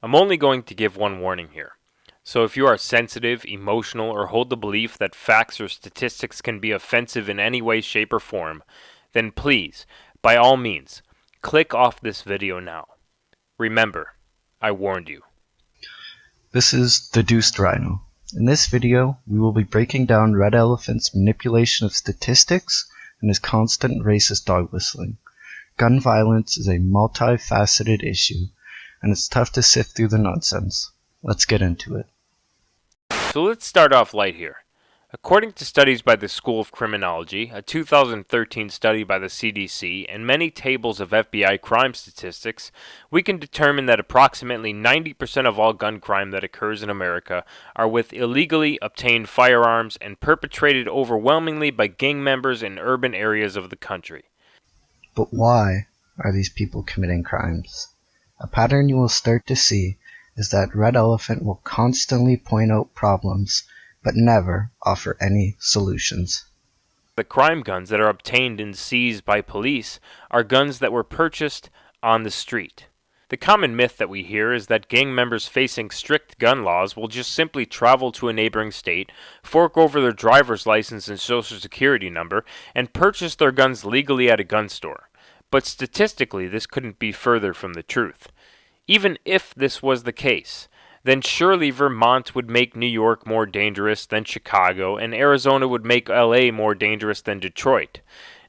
I'm only going to give one warning here. So if you are sensitive, emotional, or hold the belief that facts or statistics can be offensive in any way, shape, or form, then please, by all means, click off this video now. Remember, I warned you. This is the Deuced Rhino. In this video, we will be breaking down Red Elephant's manipulation of statistics and his constant racist dog whistling. Gun violence is a multifaceted issue, and it's tough to sift through the nonsense. Let's get into it. So let's start off light here. According to studies by the School of Criminology, a 2013 study by the CDC, and many tables of FBI crime statistics, we can determine that approximately 90% of all gun crime that occurs in America are with illegally obtained firearms and perpetrated overwhelmingly by gang members in urban areas of the country. But why are these people committing crimes? A pattern you will start to see is that Red Elephant will constantly point out problems, but never offer any solutions. The crime guns that are obtained and seized by police are guns that were purchased on the street. The common myth that we hear is that gang members facing strict gun laws will just simply travel to a neighboring state, fork over their driver's license and social security number, and purchase their guns legally at a gun store. But statistically, this couldn't be further from the truth. Even if this was the case, then surely Vermont would make New York more dangerous than Chicago, and Arizona would make LA more dangerous than Detroit.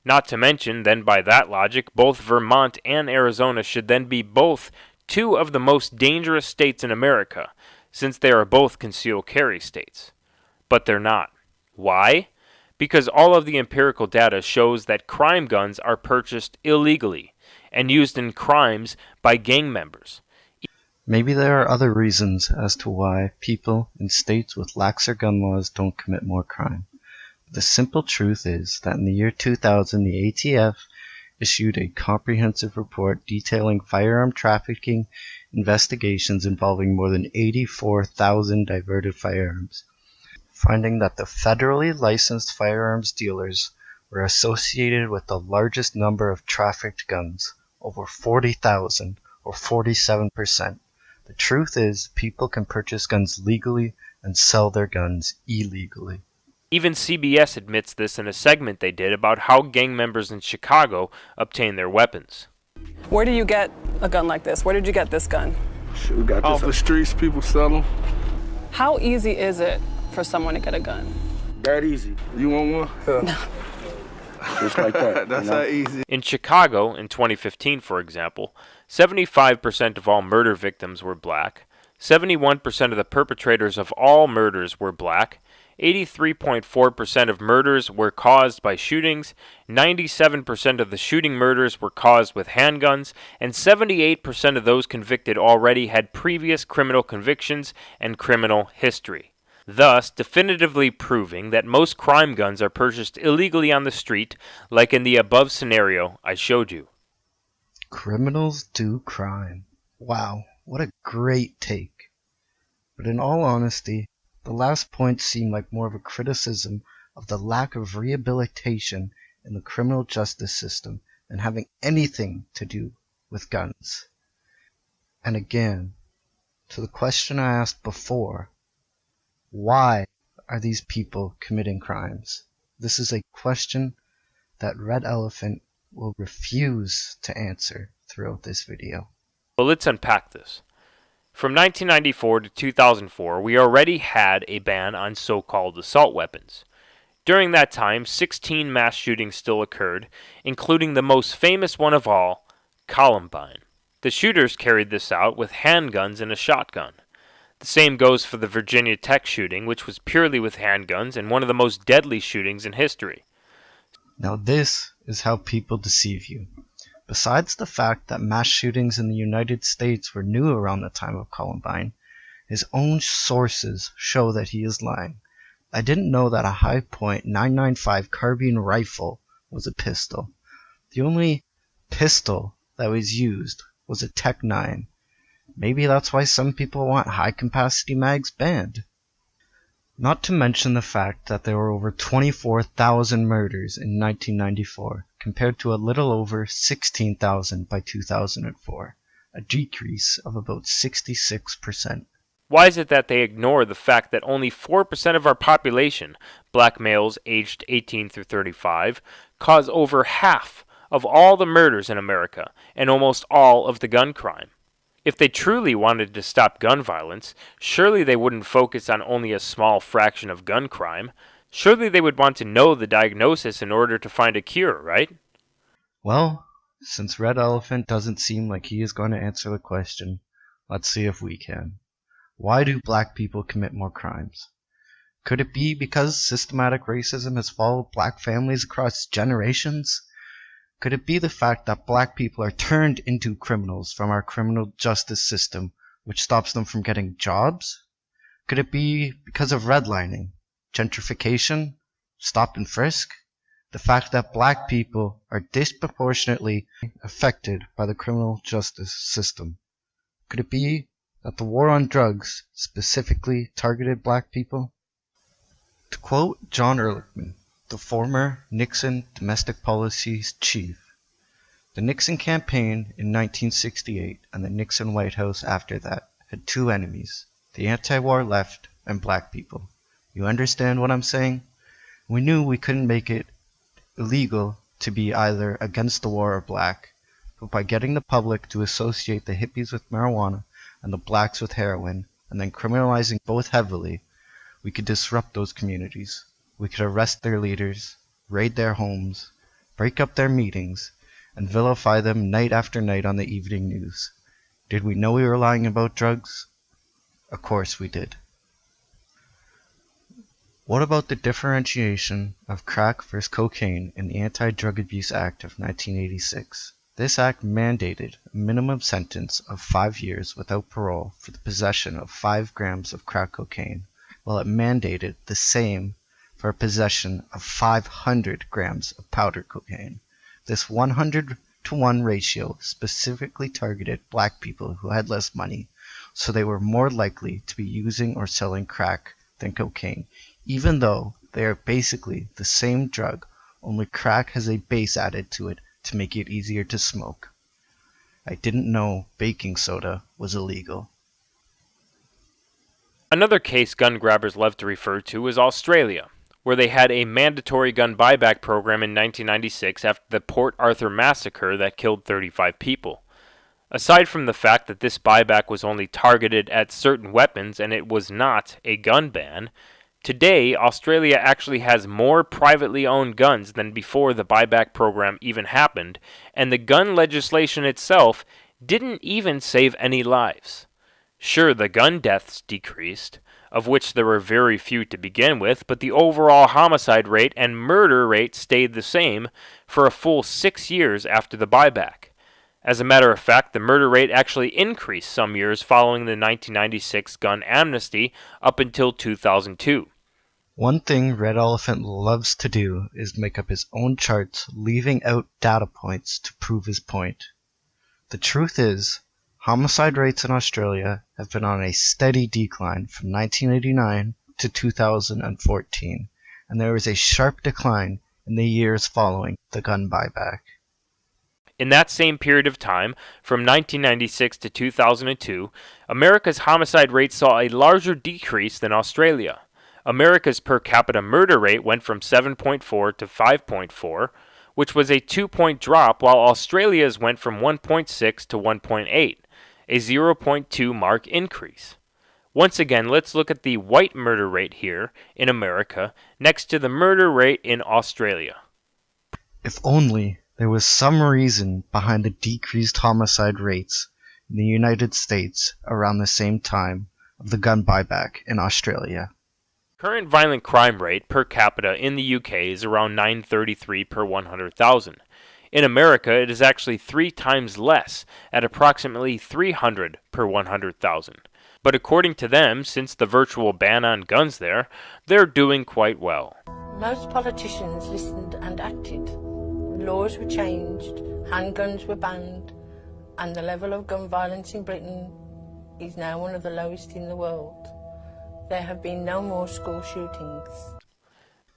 Not to mention, then by that logic, both Vermont and Arizona should then be both two of the most dangerous states in America, since they are both concealed carry states. But they're not. Why? Because all of the empirical data shows that crime guns are purchased illegally and used in crimes by gang members. Maybe there are other reasons as to why people in states with laxer gun laws don't commit more crime. But the simple truth is that in the year 2000, the ATF issued a comprehensive report detailing firearm trafficking investigations involving more than 84,000 diverted firearms, finding that the federally licensed firearms dealers were associated with the largest number of trafficked guns, over 40,000 or 47%. The truth is, people can purchase guns legally and sell their guns illegally. Even CBS admits this in a segment they did about how gang members in Chicago obtain their weapons. Where do you get a gun like this? Where did you get this gun? We got off the streets, people sell them. How easy is it for someone to get a gun? That easy. You want one? No. Just like that. That's how easy. In Chicago, in 2015, for example, 75% of all murder victims were black, 71% of the perpetrators of all murders were black, 83.4% of murders were caused by shootings, 97% of the shooting murders were caused with handguns, and 78% of those convicted already had previous criminal convictions and criminal history. Thus, definitively proving that most crime guns are purchased illegally on the street, like in the above scenario I showed you. Criminals do crime. Wow, what a great take. But in all honesty, the last point seemed like more of a criticism of the lack of rehabilitation in the criminal justice system than having anything to do with guns. And again, to the question I asked before, why are these people committing crimes? This is a question that Red Elephant will refuse to answer throughout this video. Well, let's unpack this. From 1994 to 2004, we already had a ban on so-called assault weapons. During that time, 16 mass shootings still occurred, including the most famous one of all, Columbine. The shooters carried this out with handguns and a shotgun. The same goes for the Virginia Tech shooting, which was purely with handguns and one of the most deadly shootings in history. Now this is how people deceive you. Besides the fact that mass shootings in the United States were new around the time of Columbine, his own sources show that he is lying. I didn't know that a High-Point 995 carbine rifle was a pistol. The only pistol that was used was a Tech 9. Maybe that's why some people want high-capacity mags banned. Not to mention the fact that there were over 24,000 murders in 1994, compared to a little over 16,000 by 2004. a decrease of about 66%. Why is it that they ignore the fact that only 4% of our population, black males aged 18 through 35, cause over half of all the murders in America and almost all of the gun crime? If they truly wanted to stop gun violence, surely they wouldn't focus on only a small fraction of gun crime. Surely they would want to know the diagnosis in order to find a cure, right? Well, since Red Elephant doesn't seem like he is going to answer the question, let's see if we can. Why do black people commit more crimes? Could it be because systematic racism has followed black families across generations? Could it be the fact that black people are turned into criminals from our criminal justice system, which stops them from getting jobs? Could it be because of redlining, gentrification, stop and frisk? The fact that black people are disproportionately affected by the criminal justice system? Could it be that the war on drugs specifically targeted black people? To quote John Ehrlichman, the former Nixon domestic policy chief, the Nixon campaign in 1968 and the Nixon White House after that had two enemies, the anti-war left and black people. You understand what I'm saying? We knew we couldn't make it illegal to be either against the war or black, but by getting the public to associate the hippies with marijuana and the blacks with heroin, and then criminalizing both heavily, we could disrupt those communities. We could arrest their leaders, raid their homes, break up their meetings, and vilify them night after night on the evening news. Did we know we were lying about drugs? Of course we did. What about the differentiation of crack versus cocaine in the Anti-Drug Abuse Act of 1986? This act mandated a minimum sentence of 5 years without parole for the possession of 5 grams of crack cocaine, while it mandated the same for possession of 500 grams of powder cocaine. This 100-to-1 ratio specifically targeted black people who had less money, so they were more likely to be using or selling crack than cocaine, even though they are basically the same drug, only crack has a base added to it to make it easier to smoke. I didn't know baking soda was illegal. Another case gun grabbers love to refer to is Australia, where they had a mandatory gun buyback program in 1996 after the Port Arthur massacre that killed 35 people. Aside from the fact that this buyback was only targeted at certain weapons and it was not a gun ban, today Australia actually has more privately owned guns than before the buyback program even happened, and the gun legislation itself didn't even save any lives. Sure, the gun deaths decreased, of which there were very few to begin with, but the overall homicide rate and murder rate stayed the same for a full 6 years after the buyback. As a matter of fact, the murder rate actually increased some years following the 1996 gun amnesty up until 2002. One thing Red Elephant loves to do is make up his own charts, leaving out data points to prove his point. The truth is, homicide rates in Australia have been on a steady decline from 1989 to 2014, and there is a sharp decline in the years following the gun buyback. In that same period of time, from 1996 to 2002, America's homicide rate saw a larger decrease than Australia. America's per capita murder rate went from 7.4 to 5.4, which was a 2-point drop, while Australia's went from 1.6 to 1.8, a 0.2 mark increase. Once again, let's look at the white murder rate here in America next to the murder rate in Australia. If only there was some reason behind the decreased homicide rates in the United States around the same time of the gun buyback in Australia. Current violent crime rate per capita in the UK is around 933 per 100,000. In America, it is actually 3 times less, at approximately 300 per 100,000. But according to them, since the virtual ban on guns there, they're doing quite well. Most politicians listened and acted. Laws were changed, handguns were banned, and the level of gun violence in Britain is now one of the lowest in the world. There have been no more school shootings.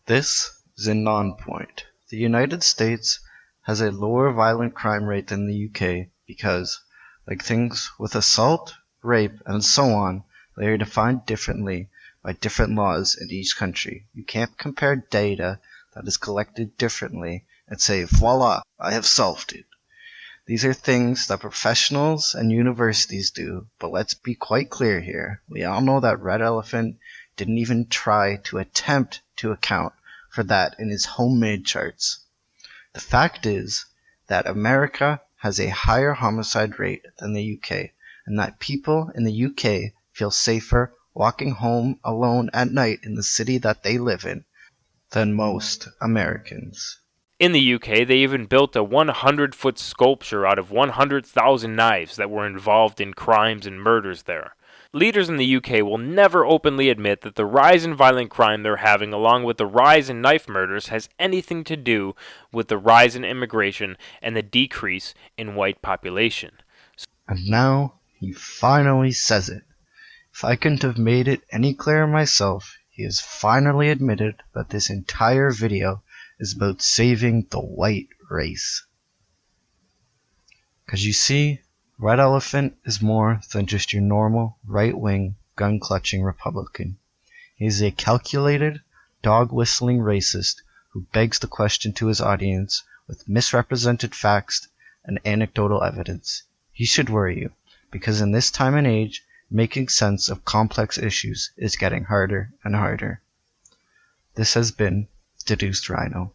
This is a non-point. The United States has a lower violent crime rate than the UK because, Like things with assault, rape, and so on, they are defined differently by different laws in each country. You can't compare data that is collected differently and say, voila, I have solved it. These are things that professionals and universities do, but let's be quite clear here. We all know that Red Elephant didn't even try to attempt to account for that in his homemade charts. The fact is that America has a higher homicide rate than the UK, and that people in the UK feel safer walking home alone at night in the city that they live in than most Americans. In the UK, they even built a 100-foot sculpture out of 100,000 knives that were involved in crimes and murders there. Leaders in the UK will never openly admit that the rise in violent crime they're having, along with the rise in knife murders, has anything to do with the rise in immigration and the decrease in white population. And now he finally says it. If I couldn't have made it any clearer myself, he has finally admitted that this entire video is about saving the white race. 'Cause you see, Red Elephant is more than just your normal right-wing gun-clutching Republican. He is a calculated, dog-whistling racist who begs the question to his audience with misrepresented facts and anecdotal evidence. He should worry you, because in this time and age, making sense of complex issues is getting harder and harder. This has been Deduced Rhino.